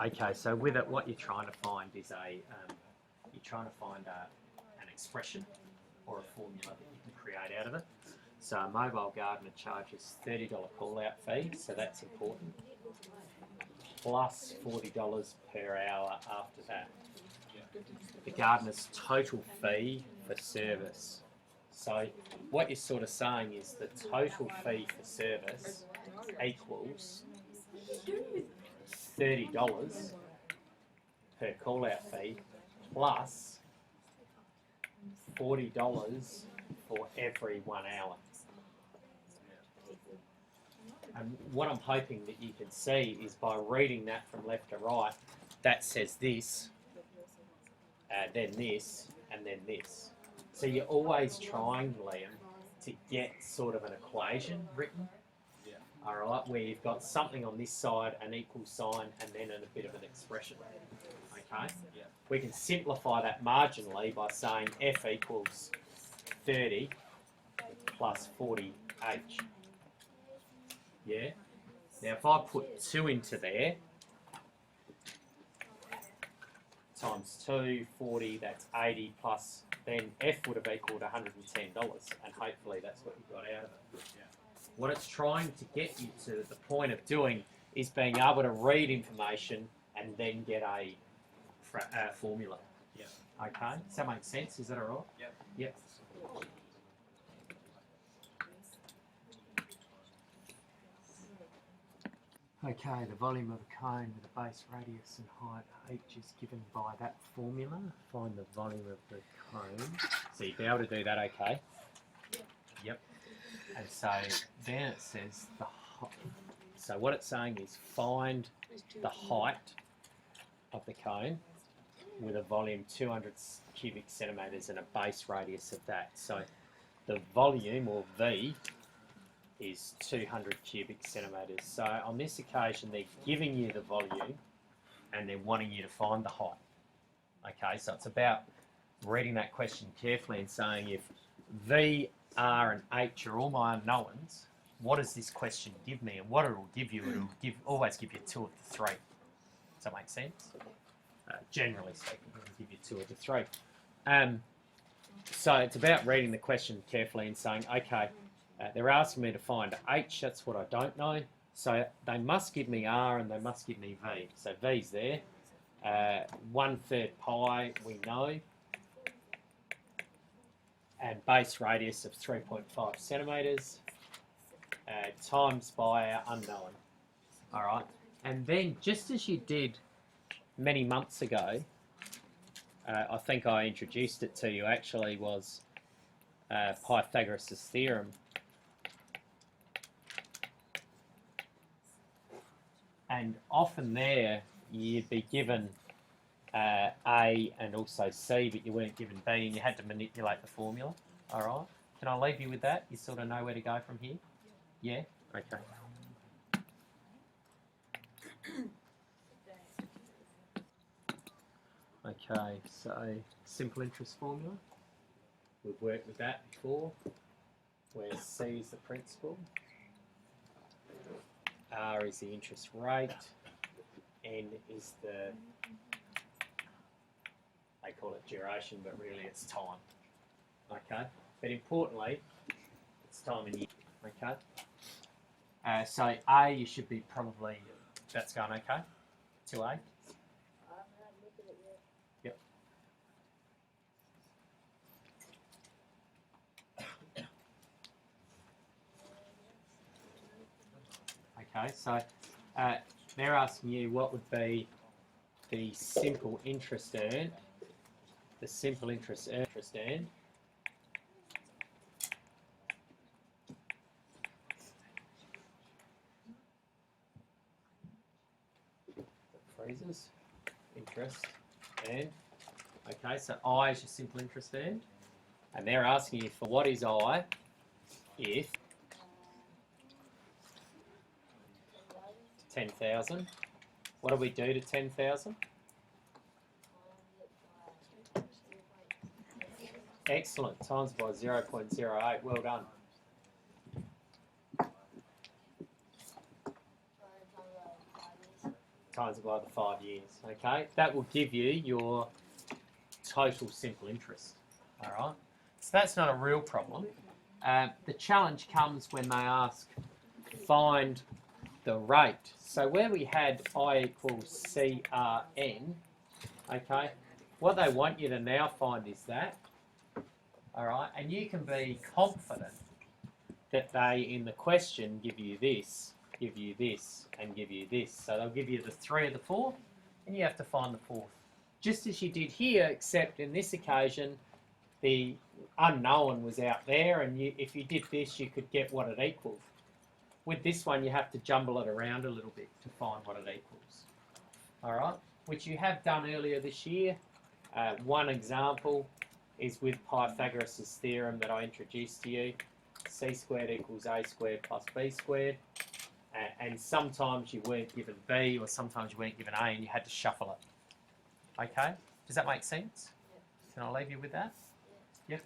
Okay, so with it, what you're trying to find is an expression or a formula that you can create out of it. So a mobile gardener charges $30 call-out fee, so that's important, plus $40 per hour after that. The gardener's total fee for service. So what you're sort of saying is the total fee for service equals $30 per call-out fee plus $40 for every 1 hour. And what I'm hoping that you can see is by reading that from left to right, that says this, then this, and then this. So you're always trying, Liam, to get sort of an equation written, all right, where you've got something on this side, an equal sign, and then a bit of an expression. Okay? We can simplify that marginally by saying F equals 30 plus 40H. Yeah? Now if I put 2 into there, times 2, 40, that's 80 plus, then F would have equaled $110, and hopefully that's what you got out of it. What it's trying to get you to the point of doing is being able to read information and then get a formula. Okay, does that make sense? Is that all right? Yep. Okay, the volume of a cone with a base radius and height h is given by that formula. Find the volume of the cone. So you'll be able to do that, okay? Yep. And so then it says the height. So what it's saying is find the height of the cone with a volume 200 cubic centimetres and a base radius of that. So the volume, or V, is 200 cubic centimetres. So on this occasion they're giving you the volume and they're wanting you to find the height. Okay, so it's about reading that question carefully and saying if V, R and H are all my unknowns, what does this question give me? And what it will give you, always give you 2 of the 3. Does that make sense? Generally speaking, it will give you 2 of the 3. So it's about reading the question carefully and saying, okay, they're asking me to find H, that's what I don't know. So they must give me R and they must give me V. So V's there. 1/3 pi, we know. And base radius of 3.5 centimetres. Times by our unknown. All right. And then just as you did many months ago, I think I introduced it to you actually, was Pythagoras' theorem. And often there you'd be given A and also C, but you weren't given B, and you had to manipulate the formula. All right. Can I leave you with that? You sort of know where to go from here? Yeah? Okay. Okay, so simple interest formula. We've worked with that before, where C is the principal, R is the interest rate, N is the, they call it duration, but really it's time. Okay, but importantly, it's time in year. Okay, so A, you should be probably, that's going okay, 2A. Yep. Okay, so they're asking you what would be the simple interest earned, freezes, interest earned. Okay, so I is your simple interest earned, and they're asking you for what is I if 10,000. What do we do to 10,000? Excellent, times by 0.08, well done. times it by the 5 years. Okay, that will give you your total simple interest. All right, so that's not a real problem. The challenge comes when they ask find the rate. So where we had I equals CRN, okay, what they want you to now find is that. All right, and you can be confident that they, in the question, give you this, and give you this. So they'll give you the 3 or the 4, and you have to find the 4th. Just as you did here, except in this occasion, the unknown was out there, and if you did this, you could get what it equals. With this one, you have to jumble it around a little bit to find what it equals. All right, which you have done earlier this year. One example is with Pythagoras' theorem that I introduced to you. C squared equals A squared plus B squared. And sometimes you weren't given B, or sometimes you weren't given A, and you had to shuffle it. Okay? Does that make sense? Yeah. Can I leave you with that? Yep.